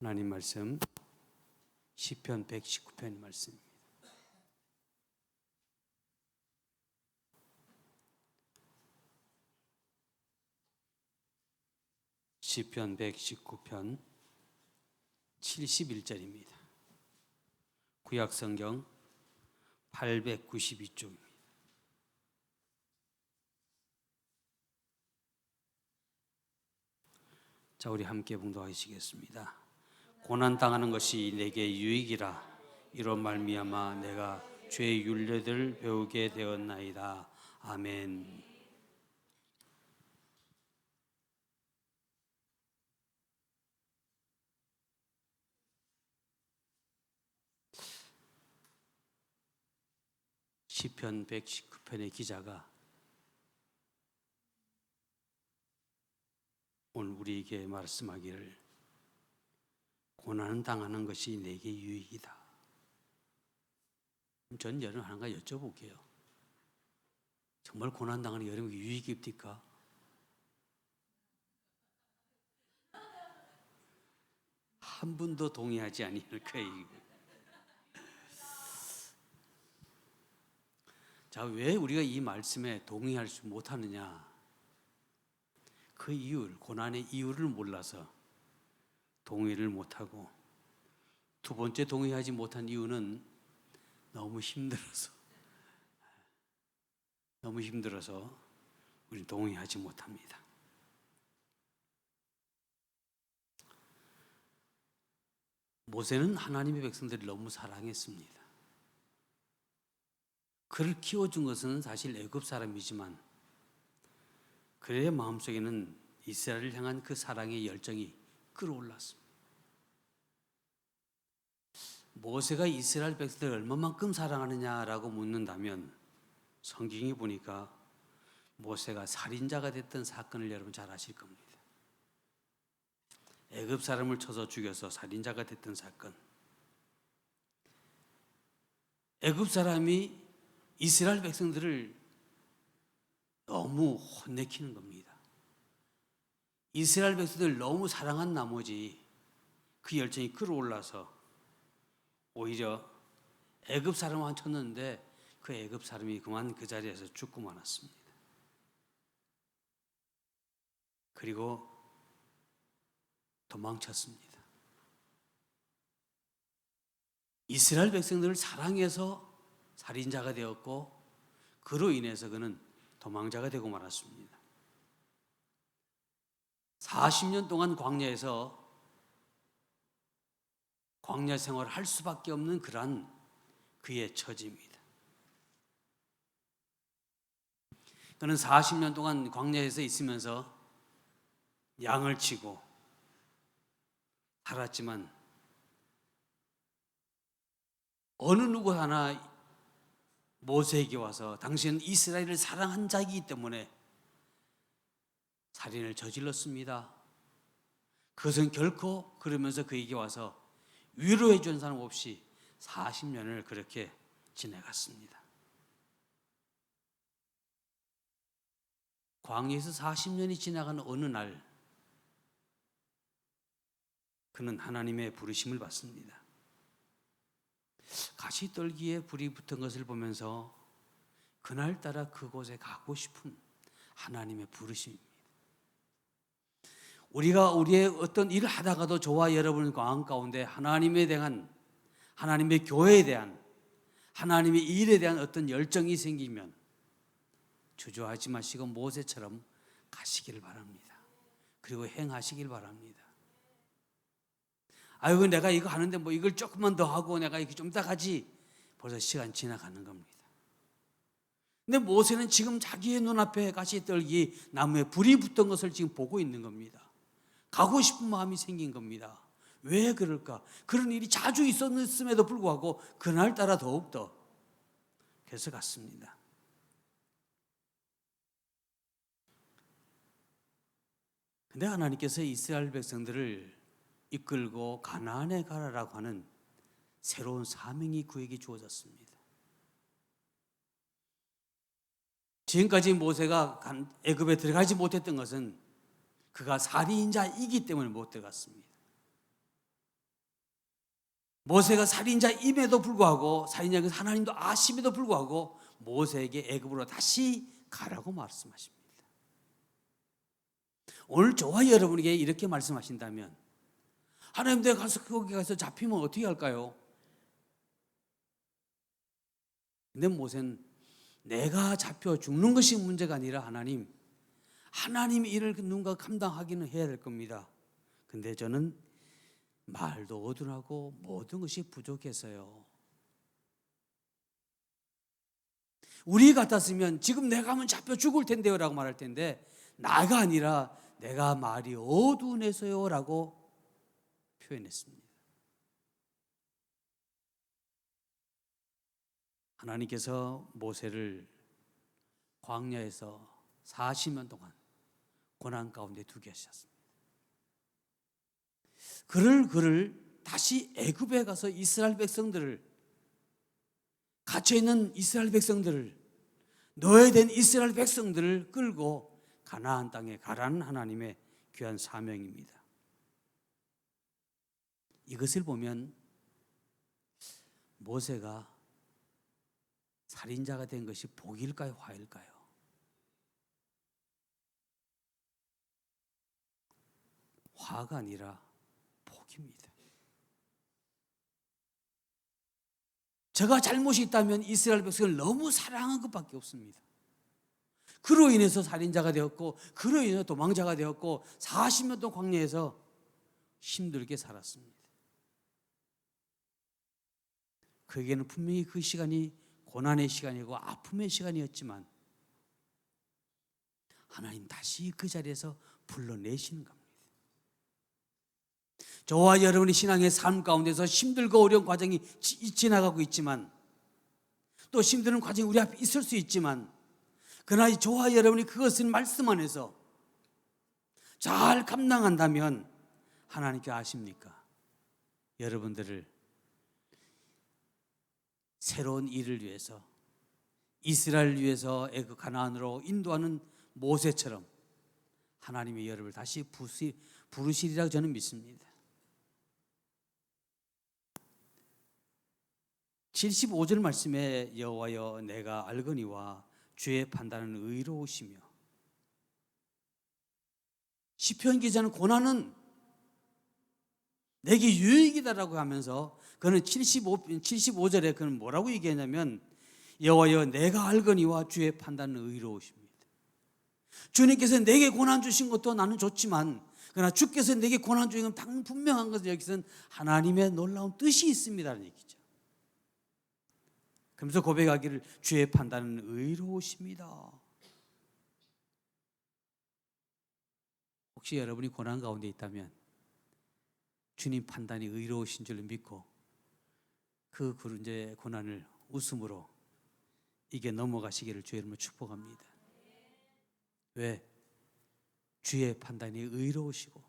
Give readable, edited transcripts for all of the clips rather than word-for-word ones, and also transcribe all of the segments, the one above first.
하나님 말씀 시편 119편 말씀입니다. 시편 119편 71절입니다. 구약 성경 892쪽입니다. 자, 우리 함께 봉독하시겠습니다. 고난 당하는 것이 내게 유익이라. 이로 말미암아 내가 죄의 율례를 배우게 되었나이다. 아멘. 시편 119편의 기자가 오늘 우리에게 말씀하기를 고난을 당하는 것이 내게 유익이다. 전 여러분 하나가 여쭤볼게요. 정말 고난 당하는 게 여러분에게 유익입니까? 한 분도 동의하지 아니할 거예요. 자, 왜 우리가 이 말씀에 동의할 수 못하느냐? 그 이유를, 고난의 이유를 몰라서 동의를 못하고, 두 번째 동의하지 못한 이유는 너무 힘들어서 우리는 동의하지 못합니다. 모세는 하나님의 백성들을 너무 사랑했습니다. 그를 키워준 것은 사실 애굽 사람이지만 그의 마음속에는 이스라엘을 향한 그 사랑의 열정이 끌어올랐습니다. 모세가 이스라엘 백성들을 얼마만큼 사랑하느냐라고 묻는다면 성경이 보니까 모세가 살인자가 됐던 사건을 여러분 잘 아실 겁니다. 애굽 사람을 쳐서 죽여서 살인자가 됐던 사건. 애굽 사람이 이스라엘 백성들을 너무 혼내키는 겁니다. 이스라엘 백성들을 너무 사랑한 나머지 그 열정이 끌어올라서 오히려 애굽 사람만 쳤는데 그 애굽 사람이 그만 그 자리에서 죽고 말았습니다. 그리고 도망쳤습니다. 이스라엘 백성들을 사랑해서 살인자가 되었고 그로 인해서 그는 도망자가 되고 말았습니다. 40년 동안 광야에서 광야 생활을 할 수밖에 없는 그러한 그의 처지입니다. 그는 40년 동안 광야에서 있으면서 양을 치고 살았지만 어느 누구 하나 모세에게 와서 당신은 이스라엘을 사랑한 자이기 때문에 살인을 저질렀습니다. 그것은 결코 그러면서 그에게 와서 위로해 준 사람 없이 40년을 그렇게 지내갔습니다. 광야에서 40년이 지나간 어느 날 그는 하나님의 부르심을 받습니다. 가시떨기에 불이 붙은 것을 보면서 그날따라 그곳에 가고 싶은 하나님의 부르심입니다. 우리가 우리의 어떤 일을 하다가도 저와 여러분의 마음 가운데 하나님에 대한, 하나님의 교회에 대한, 하나님의 일에 대한 어떤 열정이 생기면 주저하지 마시고 모세처럼 가시기를 바랍니다. 그리고 행하시길 바랍니다. 아이고 내가 이거 하는데 뭐 이걸 조금만 더 하고 내가 이렇게 좀 이따 가지. 벌써 시간 지나가는 겁니다. 근데 모세는 지금 자기의 눈앞에 가시떨기 나무에 불이 붙은 것을 지금 보고 있는 겁니다. 가고 싶은 마음이 생긴 겁니다. 왜 그럴까? 그런 일이 자주 있었음에도 불구하고 그날따라 더욱더 그래서 갔습니다. 근데 하나님께서 이스라엘 백성들을 이끌고 가나안에 가라라고 하는 새로운 사명이 그에게 주어졌습니다. 지금까지 모세가 애굽에 들어가지 못했던 것은 그가 살인자이기 때문에 못 들어갔습니다. 모세가 살인자임에도 불구하고 살인자가 하나님도 아심에도 불구하고 모세에게 애굽으로 다시 가라고 말씀하십니다. 오늘 저와 여러분에게 이렇게 말씀하신다면 하나님 내가 가서 거기 가서 잡히면 어떻게 할까요? 근데 모세는 내가 잡혀 죽는 것이 문제가 아니라 하나님이 이를 누군가 감당하기는 해야 될 겁니다. 근데 저는 말도 어둔하고 모든 것이 부족해서요. 우리 같았으면 지금 내가 하면 잡혀 죽을 텐데요 라고 말할 텐데 나가 아니라 내가 말이 어두운해서요 라고 표현했습니다. 하나님께서 모세를 광야에서 40년 동안 고난 가운데 두게 하셨습니다. 그를 다시 애굽에 가서 이스라엘 백성들을 갇혀있는 이스라엘 백성들을 노예된 이스라엘 백성들을 끌고 가나안 땅에 가라는 하나님의 귀한 사명입니다. 이것을 보면 모세가 살인자가 된 것이 복일까요, 화일까요? 화가 아니라 복입니다. 제가 잘못이 있다면 이스라엘 백성을 너무 사랑한 것밖에 없습니다. 그로 인해서 살인자가 되었고 그로 인해서 도망자가 되었고 40년 동안 광야에서 힘들게 살았습니다. 그에게는 분명히 그 시간이 고난의 시간이고 아픔의 시간이었지만 하나님 다시 그 자리에서 불러내시는 겁니다. 저와 여러분의 신앙의 삶 가운데서 힘들고 어려운 과정이 지나가고 있지만 또 힘든 과정이 우리 앞에 있을 수 있지만 그러나 저와 여러분이 그것을 말씀 안에서 잘 감당한다면 하나님께 아십니까? 여러분들을 새로운 일을 위해서 이스라엘을 위해서 애굽 가나안으로 인도하는 모세처럼 하나님의 여러분을 다시 부르시리라고 저는 믿습니다. 75절 말씀에 여호와여 내가 알거니와 주의 판단은 의로우시며 시편 기자는 고난은 내게 유익이다라고 하면서 그는 75절에 그는 뭐라고 얘기하냐면 여호와여 내가 알거니와 주의 판단은 의로우십니다. 주님께서 내게 고난 주신 것도 나는 좋지만 그러나 주께서 내게 고난 주신 건 당연 분명한 것은 여기서는 하나님의 놀라운 뜻이 있습니다라는 얘기죠. 그러면서 고백하기를 주의 판단은 의로우십니다. 혹시 여러분이 고난 가운데 있다면 주님 판단이 의로우신 줄 믿고 그 이제 고난을 웃음으로 이게 넘어가시기를 주의 이름으로 축복합니다. 왜? 주의 판단이 의로우시고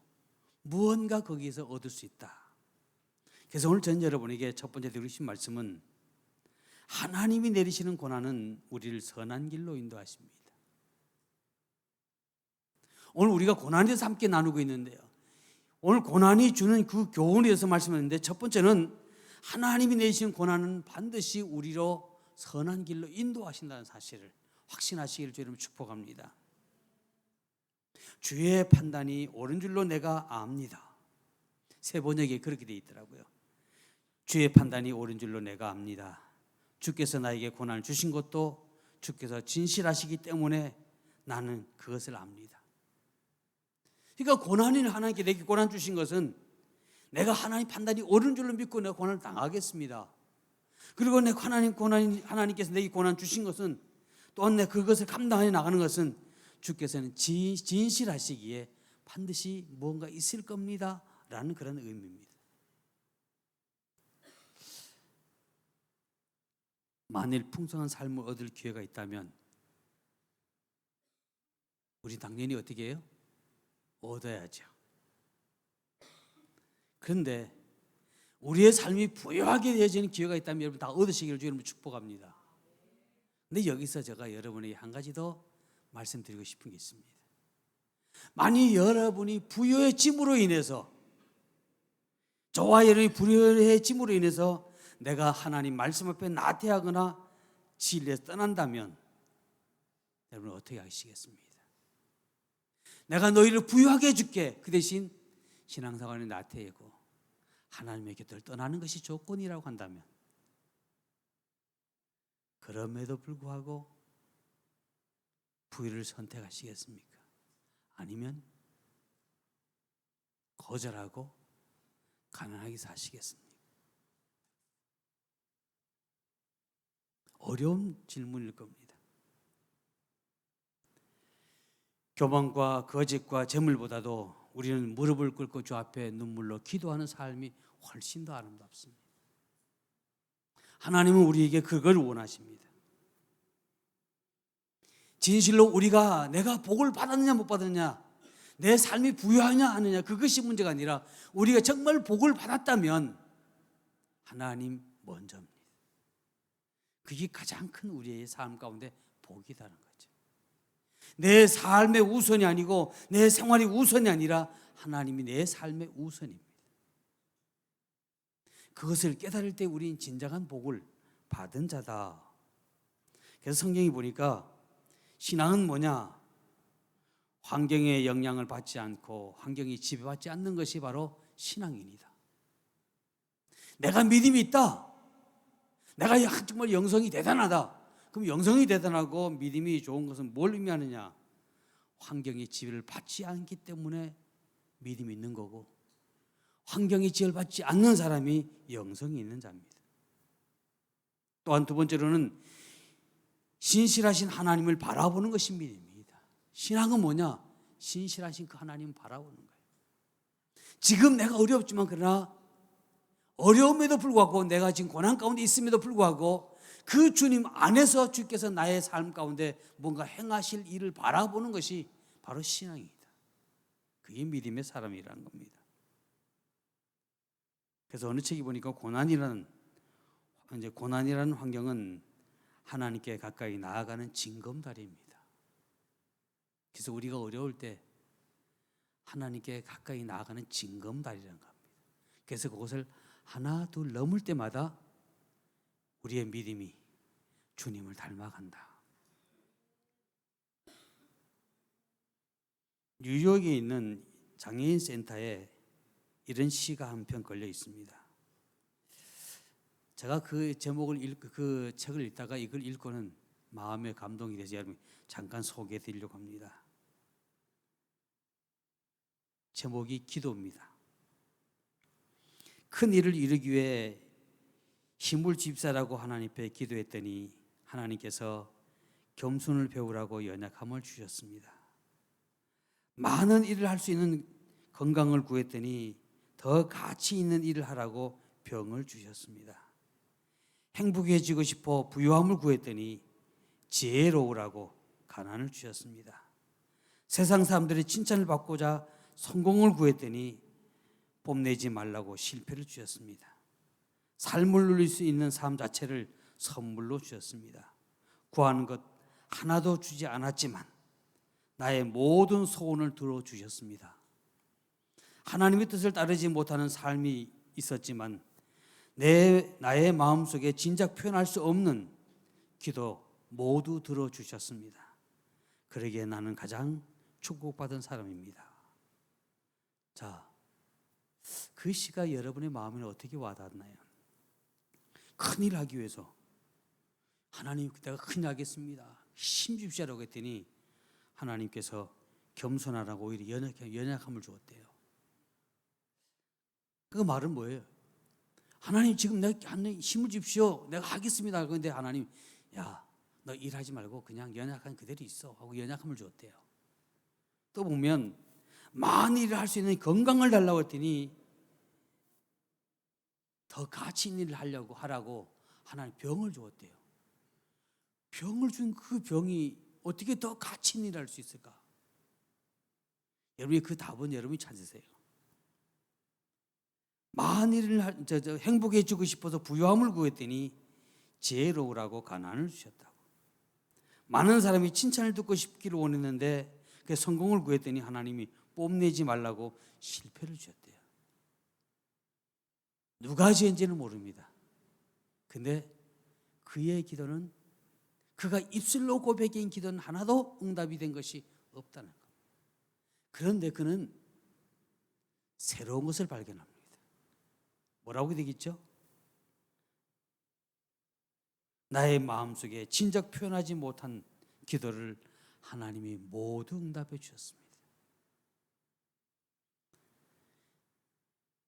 무언가 거기에서 얻을 수 있다. 그래서 오늘 전 여러분에게 첫 번째 드리고 싶은 말씀은 하나님이 내리시는 고난은 우리를 선한 길로 인도하십니다. 오늘 우리가 고난에 대해서 함께 나누고 있는데요. 오늘 고난이 주는 그 교훈에 대해서 말씀하는데 첫 번째는 하나님이 내리시는 고난은 반드시 우리로 선한 길로 인도하신다는 사실을 확신하시기를 주의 이름으로 축복합니다. 주의 판단이 옳은 줄로 내가 압니다. 세 번역에 그렇게 되어 있더라고요. 주의 판단이 옳은 줄로 내가 압니다. 주께서 나에게 고난을 주신 것도 주께서 진실하시기 때문에 나는 그것을 압니다. 그러니까 고난인 하나님께 내게 고난 주신 것은 내가 하나님 판단이 옳은 줄로 믿고 내가 고난을 당하겠습니다. 그리고 내 하나님께서 내게 고난 주신 것은 또한 내 그것을 감당해 나가는 것은 주께서는 진실하시기에 반드시 무언가 있을 겁니다 라는 그런 의미입니다. 만일 풍성한 삶을 얻을 기회가 있다면 우리 당연히 어떻게 해요? 얻어야죠. 그런데 우리의 삶이 부유하게 되어지는 기회가 있다면 여러분 다 얻으시기를 주님으로 축복합니다. 근데 여기서 제가 여러분에게 한 가지 더 말씀드리고 싶은 게 있습니다. 만일 여러분이 부유해짐으로 인해서 저와 여러분이 불의해짐으로 인해서 내가 하나님 말씀 앞에 나태하거나 진리에서 떠난다면 여러분 어떻게 하시겠습니까? 내가 너희를 부유하게 해줄게. 그 대신 신앙생활에 나태하고 하나님의 곁을 떠나는 것이 조건이라고 한다면, 그럼에도 불구하고 부유를 선택하시겠습니까? 아니면 거절하고 가난하게 사시겠습니까? 어려운 질문일 겁니다. 교만과 거짓과 재물보다도 우리는 무릎을 꿇고 주 앞에 눈물로 기도하는 삶이 훨씬 더 아름답습니다. 하나님은 우리에게 그걸 원하십니다. 진실로 우리가 내가 복을 받았느냐 못 받았느냐, 내 삶이 부유하냐 하느냐, 그것이 문제가 아니라 우리가 정말 복을 받았다면 하나님 먼저입니다. 그게 가장 큰 우리의 삶 가운데 복이라는 거죠. 내 삶의 우선이 아니고 내 생활이 우선이 아니라 하나님이 내 삶의 우선입니다. 그것을 깨달을 때 우리는 진정한 복을 받은 자다. 그래서 성경이 보니까 신앙은 뭐냐? 환경의 영향을 받지 않고 환경이 지배받지 않는 것이 바로 신앙입니다. 내가 믿음이 있다. 내가 정말 영성이 대단하다. 그럼 영성이 대단하고 믿음이 좋은 것은 뭘 의미하느냐? 환경의 지배를 받지 않기 때문에 믿음이 있는 거고, 환경의 지배를 받지 않는 사람이 영성이 있는 자입니다. 또한 두 번째로는 신실하신 하나님을 바라보는 것이 믿음입니다. 신앙은 뭐냐? 신실하신 그 하나님을 바라보는 거예요. 지금 내가 어렵지만 그러나 어려움에도 불구하고 내가 지금 고난 가운데 있음에도 불구하고 그 주님 안에서 주께서 나의 삶 가운데 뭔가 행하실 일을 바라보는 것이 바로 신앙입니다. 그게 믿음의 사람이라는 겁니다. 그래서 어느 책이 보니까 고난이라는 환경은 하나님께 가까이 나아가는 징검다리입니다. 그래서 우리가 어려울 때 하나님께 가까이 나아가는 징검다리라는 겁니다. 그래서 그것을 하나 둘 넘을 때마다 우리의 믿음이 주님을 닮아간다. 뉴욕에 있는 장애인 센터에 이런 시가 한 편 걸려 있습니다. 제가 그 책을 읽다가 이걸 읽고는 마음에 감동이 돼서 여러분 잠깐 소개해 드리려고 합니다. 제목이 기도입니다. 큰 일을 이루기 위해 힘을 집사라고 하나님 앞에 기도했더니 하나님께서 겸손을 배우라고 연약함을 주셨습니다. 많은 일을 할 수 있는 건강을 구했더니 더 가치 있는 일을 하라고 병을 주셨습니다. 행복해지고 싶어 부유함을 구했더니 지혜로우라고 가난을 주셨습니다. 세상 사람들의 칭찬을 받고자 성공을 구했더니 뽐내지 말라고 실패를 주셨습니다. 삶을 누릴 수 있는 삶 자체를 선물로 주셨습니다. 구하는 것 하나도 주지 않았지만 나의 모든 소원을 들어주셨습니다. 하나님의 뜻을 따르지 못하는 삶이 있었지만 나의 마음속에 진작 표현할 수 없는 기도 모두 들어주셨습니다. 그러기에 나는 가장 축복받은 사람입니다. 자, 그 시가 여러분의 마음에 어떻게 와닿나요? 큰일 하기 위해서 하나님 내가 큰일 하겠습니다. 힘 주시라고 했더니 하나님께서 겸손하라고 오히려 연약함을 주었대요. 그 말은 뭐예요? 하나님 지금 내가 힘을 주십시오. 내가 하겠습니다. 그런데 하나님 야, 너 일하지 말고 그냥 연약한 그대로 있어 하고 연약함을 주었대요. 또 보면 많은 일을 할 수 있는 건강을 달라고 했더니 더 가치 있는 일을 하라고 하나님 병을 주었대요. 병을 준 그 병이 어떻게 더 가치 있는 일을 할 수 있을까? 여러분이 그 답은 여러분이 찾으세요. 많은 일을 행복해지고 싶어서 부유함을 구했더니 지혜로우라고 가난을 주셨다고. 많은 사람이 칭찬을 듣고 싶기를 원했는데 그 성공을 구했더니 하나님이 뽐내지 말라고 실패를 주셨대요. 누가 지은지는 모릅니다. 근데 그의 기도는, 그가 입술로 고백인 기도는 하나도 응답이 된 것이 없다는 것. 그런데 그는 새로운 것을 발견합니다. 뭐라고 되겠죠? 나의 마음속에 진작 표현하지 못한 기도를 하나님이 모두 응답해 주셨습니다.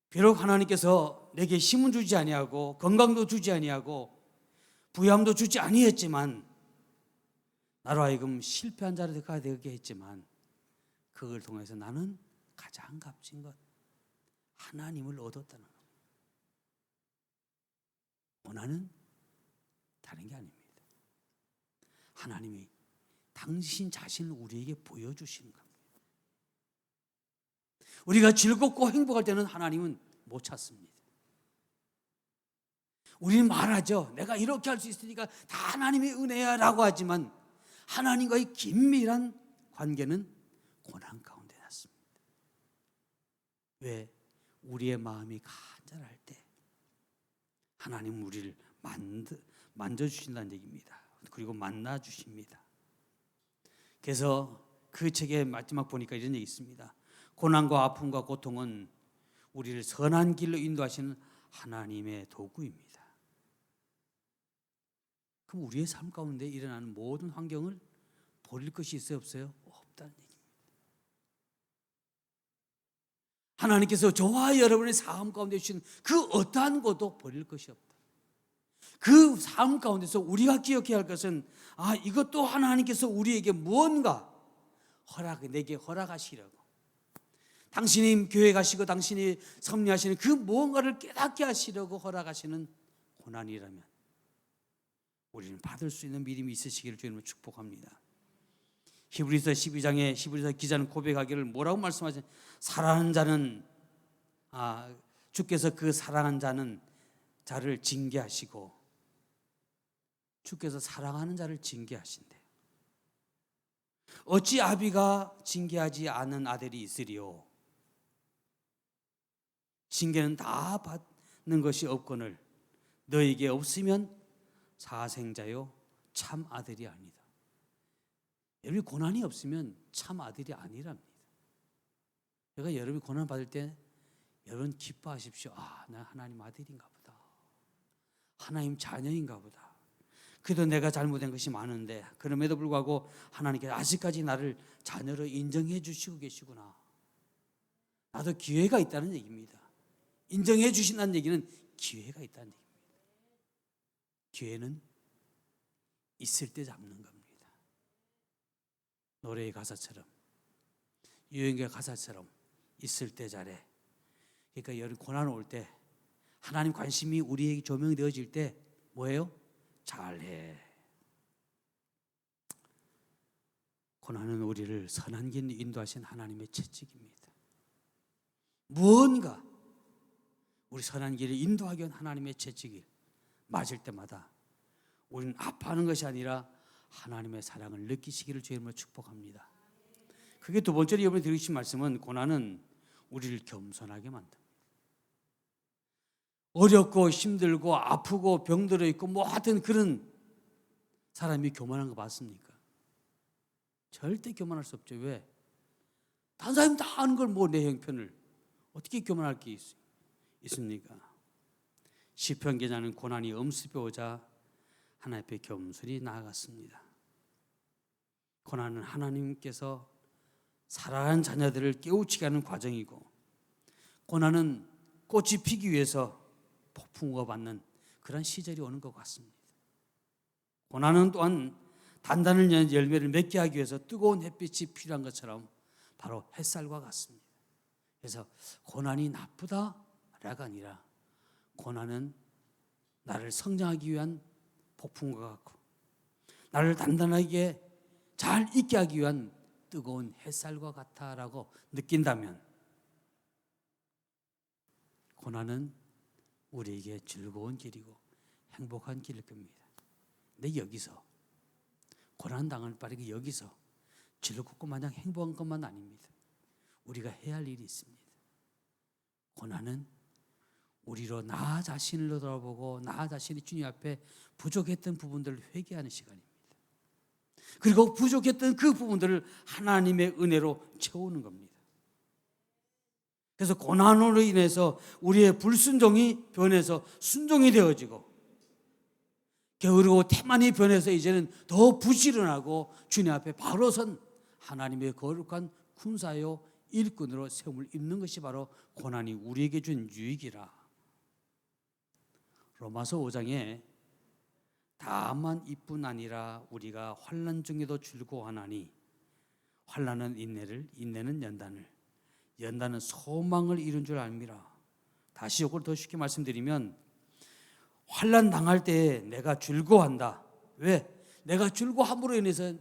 비록 하나님께서 내게 힘은 주지 아니하고 건강도 주지 아니하고 부유함도 주지 아니했지만, 나로 하여금 실패한 자로 되게 했지만, 그걸 통해서 나는 가장 값진 것, 하나님을 얻었다는 것. 원하는 다른 게 아닙니다. 하나님이 당신 자신을 우리에게 보여주시는 겁니다. 우리가 즐겁고 행복할 때는 하나님은 못 찾습니다. 우리는 말하죠. 내가 이렇게 할 수 있으니까 다 하나님의 은혜야 라고 하지만, 하나님과의 긴밀한 관계는 고난 가운데 났습니다. 왜? 우리의 마음이 간절할 때 하나님은 우리를 만져주신다는 얘기입니다. 그리고 만나주십니다. 그래서 그 책의 마지막 보니까 이런 얘기 있습니다. 고난과 아픔과 고통은 우리를 선한 길로 인도하시는 하나님의 도구입니다. 그럼 우리의 삶 가운데 일어나는 모든 환경을 버릴 것이 있어요, 없어요? 없다는 얘기입니다. 하나님께서 저와 여러분의 삶 가운데 주신 그 어떠한 것도 버릴 것이 없다. 그 삶 가운데서 우리가 기억해야 할 것은, 이것도 하나님께서 우리에게 무언가 내게 허락하시려고, 당신이 교회 가시고 당신이 섭리하시는 그 무언가를 깨닫게 하시려고 허락하시는 고난이라면 우리는 받을 수 있는 믿음이 있으시기를 주님으로 축복합니다. 히브리서 12장에 히브리서 기자는 고백하기를 뭐라고 말씀하시냐? 사랑하는 자는, 주께서 그 사랑하는 자를 징계하시고, 주께서 사랑하는 자를 징계하신대. 어찌 아비가 징계하지 않은 아들이 있으리요? 징계는 다 받는 것이 없거늘 너에게 없으면 사생자요 참 아들이 아니다. 여러분이 고난이 없으면 참 아들이 아니랍니다. 그러니까 여러분이 고난 받을 때 여러분 기뻐하십시오. 나 하나님 아들인가 보다. 하나님 자녀인가 보다. 그래도 내가 잘못된 것이 많은데 그럼에도 불구하고 하나님께서 아직까지 나를 자녀로 인정해 주시고 계시구나. 나도 기회가 있다는 얘기입니다. 인정해 주신다는 얘기는 기회가 있다는 얘기입니다. 기회는 있을 때 잡는 겁니다. 노래의 가사처럼, 유행의 가사처럼 있을 때 잘해. 그러니까 여러분 고난 올 때, 하나님 관심이 우리에게 조명되어질 때 뭐예요? 잘해. 고난은 우리를 선한 길로 인도하신 하나님의 채찍입니다. 무언가 우리 선한 길을 인도하기 위한 하나님의 채찍이 맞을 때마다 우리는 아파하는 것이 아니라 하나님의 사랑을 느끼시기를 주님으로 축복합니다. 그게 두 번째로 이번에 드리신 말씀은, 고난은 우리를 겸손하게 만듭니다. 어렵고 힘들고 아프고 병들어 있고 하여튼 그런 사람이 교만한 거 봤습니까? 절대 교만할 수 없죠. 왜? 다른 사람이 다 아는 걸 내 형편을 어떻게 교만할 게 있습니까? 시편 기자는 고난이 엄습해 오자 하나님 앞에 겸손히 나아갔습니다. 고난은 하나님께서 사랑하는 자녀들을 깨우치게 하는 과정이고, 고난은 꽃이 피기 위해서 폭풍우가 받는 그런 시절이 오는 것 같습니다. 고난은 또한 단단한 열매를 맺게 하기 위해서 뜨거운 햇빛이 필요한 것처럼 바로 햇살과 같습니다. 그래서 고난이 나쁘다라가 아니라 고난은 나를 성장하기 위한 폭풍과 같고, 나를 단단하게 잘 있게 하기 위한 뜨거운 햇살과 같다라고 느낀다면, 고난은 우리에게 즐거운 길이고 행복한 길일 겁니다. 근데 여기서 고난 당할 바르게 여기서 즐겁고 마냥 행복한 것만 아닙니다. 우리가 해야 할 일이 있습니다. 고난은 우리로 나 자신을 돌아보고 나 자신이 주님 앞에 부족했던 부분들을 회개하는 시간입니다. 그리고 부족했던 그 부분들을 하나님의 은혜로 채우는 겁니다. 그래서 고난으로 인해서 우리의 불순종이 변해서 순종이 되어지고, 게으르고 태만이 변해서 이제는 더 부지런하고 주님 앞에 바로 선 하나님의 거룩한 군사요 일꾼으로 세움을 입는 것이 바로 고난이 우리에게 준 유익이라. 로마서 5장에 다만 이뿐 아니라 우리가 환난 중에도 즐거워하나니 환난은 인내를, 인내는 연단을, 연단은 소망을 이룬 줄 압니다. 다시 이걸 더 쉽게 말씀드리면, 환난 당할 때 내가 즐거워한다. 왜? 내가 즐거워함으로 인해서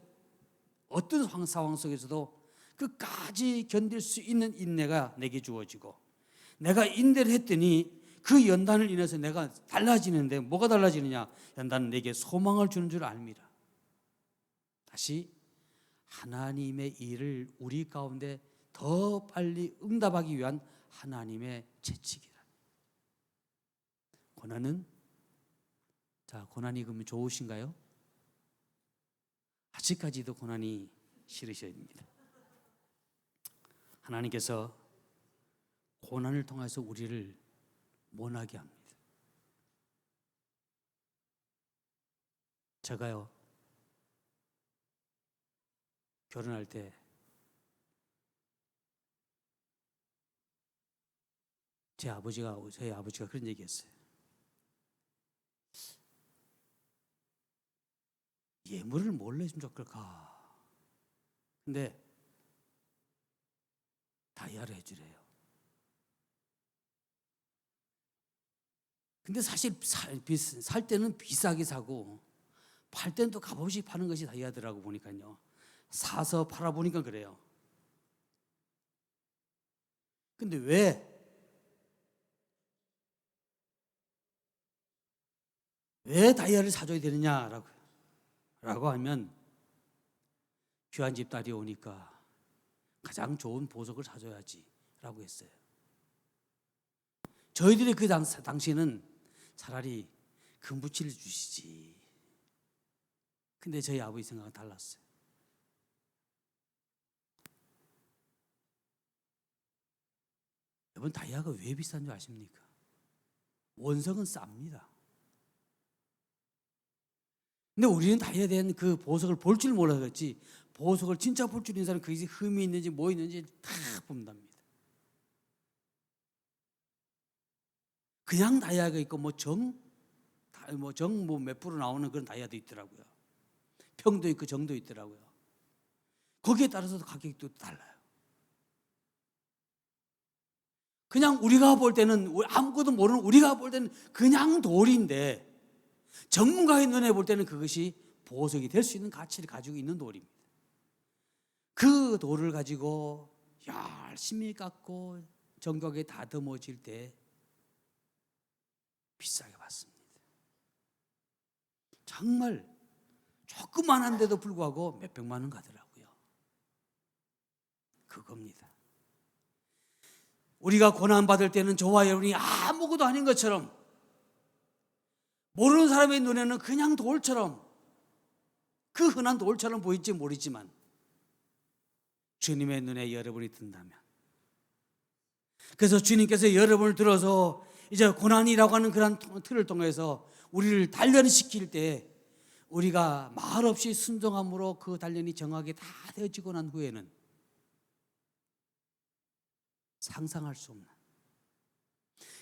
어떤 상황 속에서도 끝까지 견딜 수 있는 인내가 내게 주어지고, 내가 인내를 했더니 그 연단을 인해서 내가 달라지는데, 뭐가 달라지느냐? 연단은 내게 소망을 주는 줄 압니다. 다시 하나님의 일을 우리 가운데 더 빨리 응답하기 위한 하나님의 채찍이라. 고난은, 자, 고난이 그러면 좋으신가요? 아직까지도 고난이 싫으셔야 됩니다. 하나님께서 고난을 통해서 우리를 모나게 합니다. 제가요, 결혼할 때 저희 아버지가 그런 얘기했어요. 예물을 뭘 내주면 좋을까? 근데 다이아를 해주래요. 근데 사실 살 때는 비싸게 사고 팔 때는 또 값없이 파는 것이 다이아더라고 보니까요. 사서 팔아보니까 그래요. 근데 왜 다이아를 사줘야 되느냐라고 하면, 귀한 집 딸이 오니까 가장 좋은 보석을 사줘야지 라고 했어요. 저희들이 그 당시에는 차라리 금붙이를 주시지. 근데 저희 아버지 생각은 달랐어요. 여러분, 다이아가 왜 비싼 줄 아십니까? 원석은 쌉니다. 근데 우리는 다이아에 대한 그 보석을 볼 줄 몰라서지, 보석을 진짜 볼 줄 있는 사람은 그게 흠이 있는지 뭐 있는지 다 본답니다. 그냥 다이아가 있고 뭐 몇 프로 나오는 그런 다이아도 있더라고요. 평도 있고 정도 있더라고요. 거기에 따라서도 가격도 달라요. 그냥 우리가 볼 때는, 아무것도 모르는 우리가 볼 때는 그냥 돌인데, 전문가의 눈에 볼 때는 그것이 보석이 될 수 있는 가치를 가지고 있는 돌입니다. 그 돌을 가지고 열심히 깎고 정교하게 다듬어질 때 비싸게 받습니다. 정말 조그만한데도 불구하고 몇백만 원 가더라고요. 그겁니다. 우리가 고난받을 때는 저와 여러분이 아무것도 아닌 것처럼, 모르는 사람의 눈에는 그냥 돌처럼, 그 흔한 돌처럼 보일지 모르지만, 주님의 눈에 여러분이 든다면, 그래서 주님께서 여러분을 들어서 이제 고난이라고 하는 그런 틀을 통해서 우리를 단련시킬 때, 우리가 말없이 순종함으로 그 단련이 정확하게 다 되어지고 난 후에는 상상할 수 없는,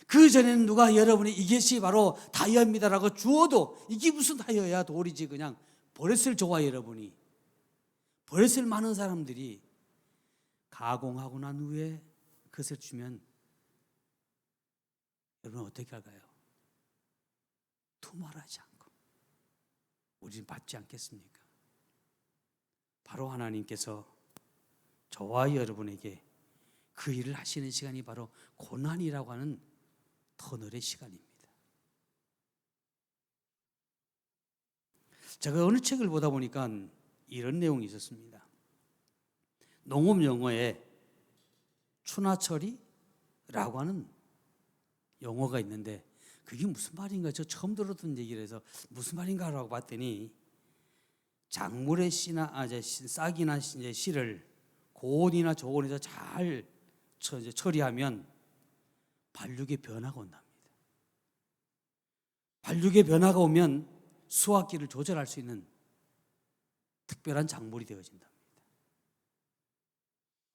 그 전에는 누가 여러분이 이것이 바로 다이아입니다라고 주어도 이게 무슨 다이아야, 돌이지, 그냥 버렸을 저와 여러분이, 버렸을 많은 사람들이 가공하고 난 후에 그것을 주면 여러분 어떻게 할까요? 두말하지 않고 우리는 받지 않겠습니까? 바로 하나님께서 저와 여러분에게 그 일을 하시는 시간이 바로 고난이라고 하는 터널의 시간입니다. 제가 어느 책을 보다 보니까 이런 내용이 있었습니다. 농업 용어에 추나처리라고 하는 용어가 있는데 그게 무슨 말인가 저 처음 들었던 얘기를 해서 무슨 말인가라고 봤더니 작물의 씨나 싹이나 씨를 고온이나 저온에서 잘 처리하면 발육의 변화가 온답니다. 발육의 변화가 오면 수확기를 조절할 수 있는 특별한 작물이 되어진답니다.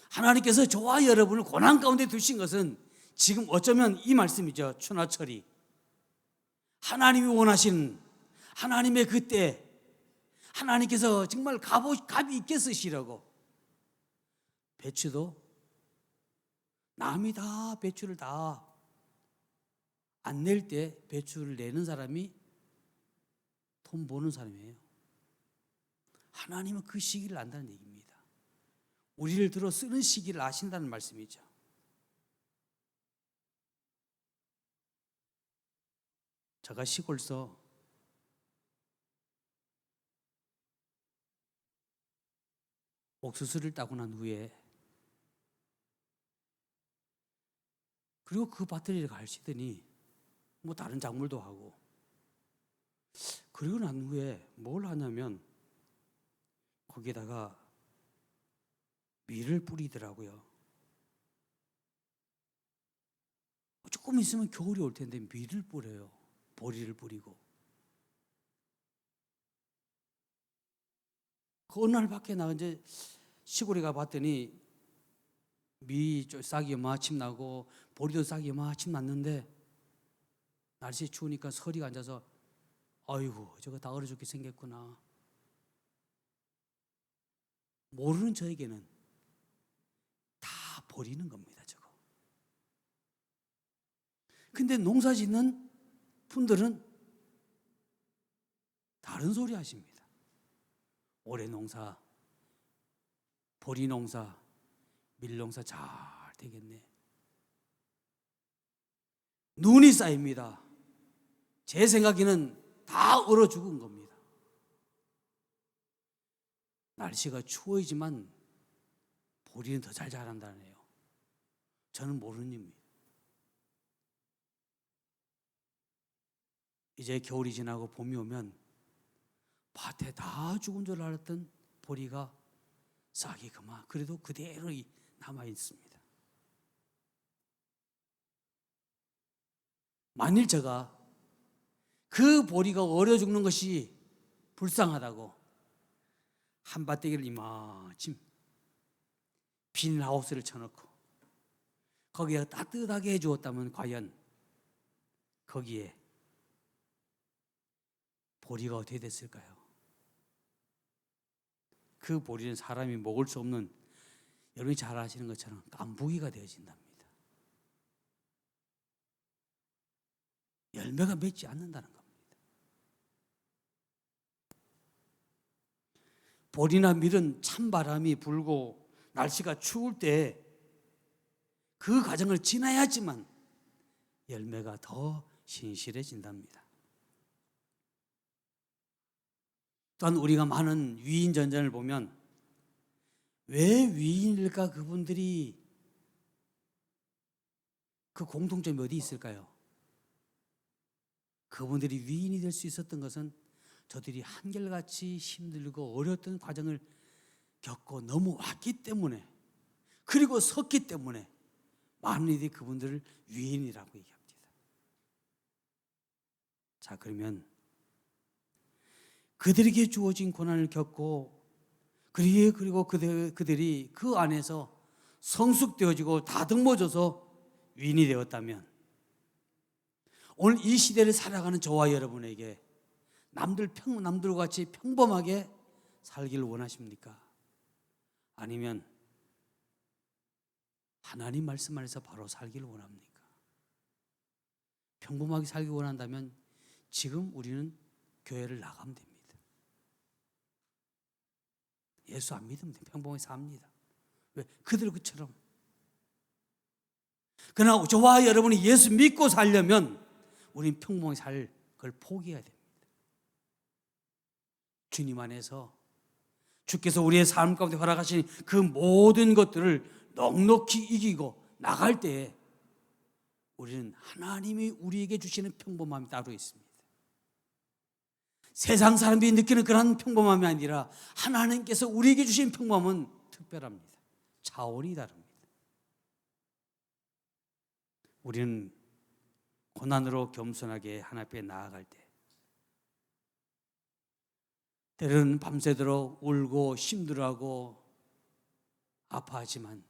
하나님께서 저와 여러분을 고난 가운데 두신 것은 지금 어쩌면 이 말씀이죠. 추나철이 하나님이 원하시는 하나님의 그때 하나님께서 정말 값이 있게 쓰시려고 배추도 남이 다 배추를 다 안 낼 때 배추를 내는 사람이 돈 버는 사람이에요. 하나님은 그 시기를 안다는 얘기입니다. 우리를 들어 쓰는 시기를 아신다는 말씀이죠. 제가 시골서 옥수수를 따고 난 후에 그리고 그 밭을 가시더니 뭐 다른 작물도 하고 그리고 난 후에 뭘 하냐면 거기에다가 밀을 뿌리더라고요. 조금 있으면 겨울이 올 텐데 밀을 뿌려요. 보리를 뿌리고. 그 어느 날 밖에 나 이제 시골에 가 봤더니 싹이 마침 나고 보리도 싹이 마침 났는데 날씨 추우니까 서리가 앉아서 아이고 저거 다 얼어 죽게 생겼구나. 모르는 저에게는 다 버리는 겁니다. 저거. 근데 농사 짓는 분들은 다른 소리 하십니다. 올해 농사, 보리 농사, 밀 농사 잘 되겠네. 눈이 쌓입니다. 제 생각에는 다 얼어 죽은 겁니다. 날씨가 추워지만 보리는 더 잘 자란다네요. 저는 모르는 일입니다. 이제 겨울이 지나고 봄이 오면 밭에 다 죽은 줄 알았던 보리가 싹이 그래도 그대로 남아 있습니다. 만일 제가 그 보리가 얼어 죽는 것이 불쌍하다고 한 밭대기를 이마침 비닐하우스를 쳐놓고 거기에 따뜻하게 해주었다면 과연 거기에 보리가 어떻게 됐을까요? 그 보리는 사람이 먹을 수 없는 여러분이 잘 아시는 것처럼 깐부기가 되어진답니다. 열매가 맺지 않는다는 겁니다. 보리나 밀은 찬바람이 불고 날씨가 추울 때 그 과정을 지나야지만 열매가 더 신실해진답니다. 또한 우리가 많은 위인 전전을 보면 왜 위인일까? 그분들이 그 공통점이 어디 있을까요? 그분들이 위인이 될 수 있었던 것은 저들이 한결같이 힘들고 어려웠던 과정을 겪고 넘어왔기 때문에 그리고 섰기 때문에 많은 이들이 그분들을 위인이라고 얘기합니다. 자, 그러면 그들에게 주어진 고난을 겪고 그리고 그들이 그 안에서 성숙되어지고 다듬어져서 위인이 되었다면 오늘 이 시대를 살아가는 저와 여러분에게 남들과 같이 평범하게 살기를 원하십니까? 아니면 하나님 말씀 안에서 바로 살기를 원합니까? 평범하게 살기 원한다면 지금 우리는 교회를 나가면 됩니다. 예수 안 믿으면 평범하게 삽니다. 왜? 그들처럼. 그러나 저와 여러분이 예수 믿고 살려면 우리는 평범하게 살 걸 포기해야 됩니다. 주님 안에서 주께서 우리의 삶 가운데 허락하신 그 모든 것들을 넉넉히 이기고 나갈 때에 우리는 하나님이 우리에게 주시는 평범함이 따로 있습니다. 세상 사람들이 느끼는 그런 평범함이 아니라 하나님께서 우리에게 주신 평범함은 특별합니다. 차원이 다릅니다. 우리는 고난으로 겸손하게 하나님 앞에 나아갈 때 때로는 밤새도록 울고 힘들어하고 아파하지만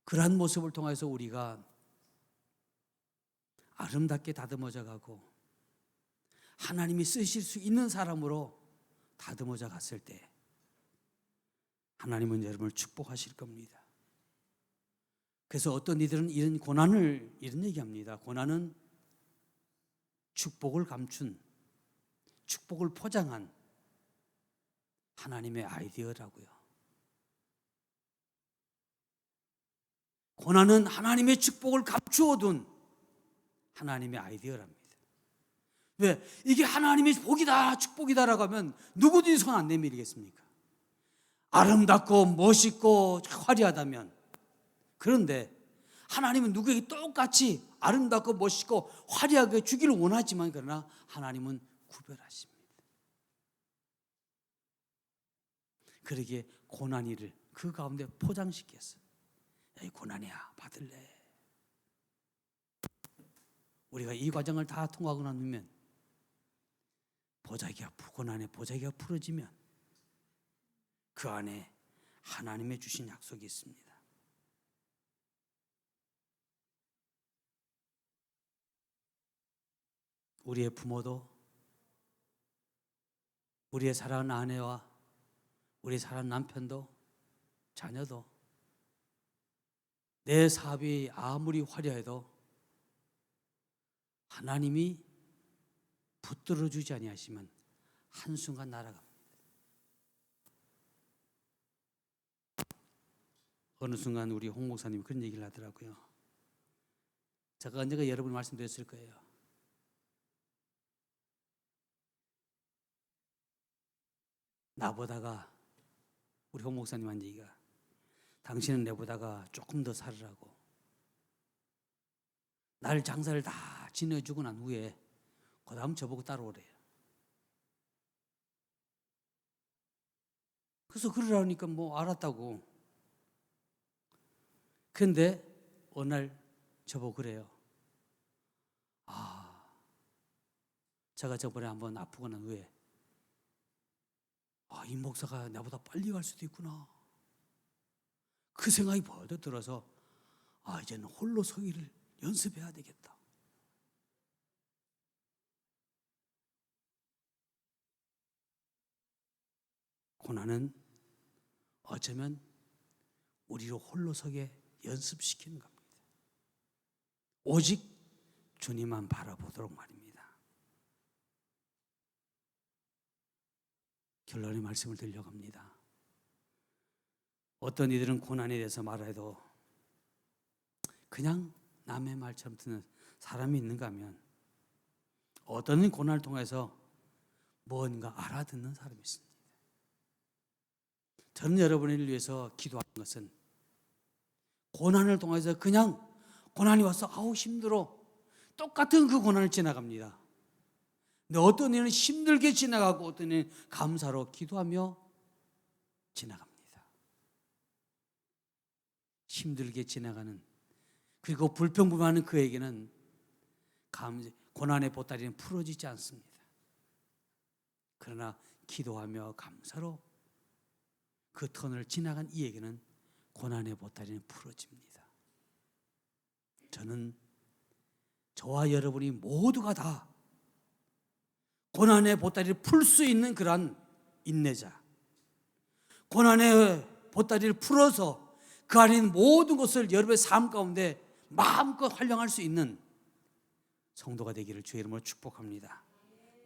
그러한 모습을 통해서 우리가 아름답게 다듬어져 가고 하나님이 쓰실 수 있는 사람으로 다듬어져 갔을 때 하나님은 여러분을 축복하실 겁니다. 그래서 어떤 이들은 이런 고난을 이런 얘기합니다. 고난은 축복을 감춘, 축복을 포장한 하나님의 아이디어라고요. 고난은 하나님의 축복을 감추어둔 하나님의 아이디어랍니다. 왜? 이게 하나님의 복이다, 축복이다라고 하면 누구든지 손 안 내밀겠습니까? 아름답고 멋있고 화려하다면. 그런데 하나님은 누구에게 똑같이 아름답고 멋있고 화려하게 주기를 원하지만 그러나 하나님은 구별하십니다. 그러기에 고난이를 그 가운데 포장시켰어요. 야, 이 고난이야, 받을래. 우리가 이 과정을 다 통과하고 나면 보자기가 고난의 보자기가 풀어지면 그 안에 하나님의 주신 약속이 있습니다. 우리의 부모도 우리의 사랑하는 아내와 우리의 사랑하는 남편도 자녀도 내 사업이 아무리 화려해도 하나님이 붙들어 주지 아니하시면 한순간 날아갑니다. 어느 순간 우리 홍 목사님이 그런 얘기를 하더라고요. 제가 언젠가 여러분 말씀드렸을 거예요. 나보다가 우리 홍 목사님 한 얘기가 당신은 내보다가 조금 더 살으라고 날 장사를 다 지내주고 난 후에 그 다음 저보고 따라오래요. 그래서 그러라니까 뭐 알았다고. 그런데 어느 날 저보고 그래요. 제가 저번에 한번 아프고 난 후에 이 목사가 나보다 빨리 갈 수도 있구나. 그 생각이 벌떡 들어서 이제는 홀로 서기를 연습해야 되겠다. 고난은 어쩌면 우리로 홀로 서게 연습시키는 겁니다. 오직 주님만 바라보도록 말입니다. 결론의 말씀을 드리려고 합니다. 어떤 이들은 고난에 대해서 말해도 그냥 남의 말처럼 듣는 사람이 있는가 하면 어떤 고난을 통해서 뭔가 알아듣는 사람이 있습니다. 저는 여러분을 위해서 기도하는 것은 고난을 통해서 그냥 고난이 와서 힘들어 똑같은 그 고난을 지나갑니다. 근데 어떤 이는 힘들게 지나가고 어떤 이는 감사로 기도하며 지나갑니다. 힘들게 지나가는 그리고 불평불만하는 그에게는 고난의 보따리는 풀어지지 않습니다. 그러나 기도하며 감사로 그 터널을 지나간 이에게는 고난의 보따리는 풀어집니다. 저는 저와 여러분이 모두가 다 고난의 보따리를 풀 수 있는 그러한 인내자, 고난의 보따리를 풀어서 그 안에 있는 모든 것을 여러분의 삶 가운데 마음껏 활용할 수 있는 성도가 되기를 주의 이름으로 축복합니다.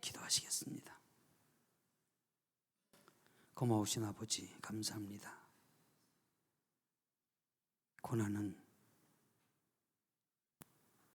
기도하시겠습니다. 고마우신 아버지 감사합니다. 고난은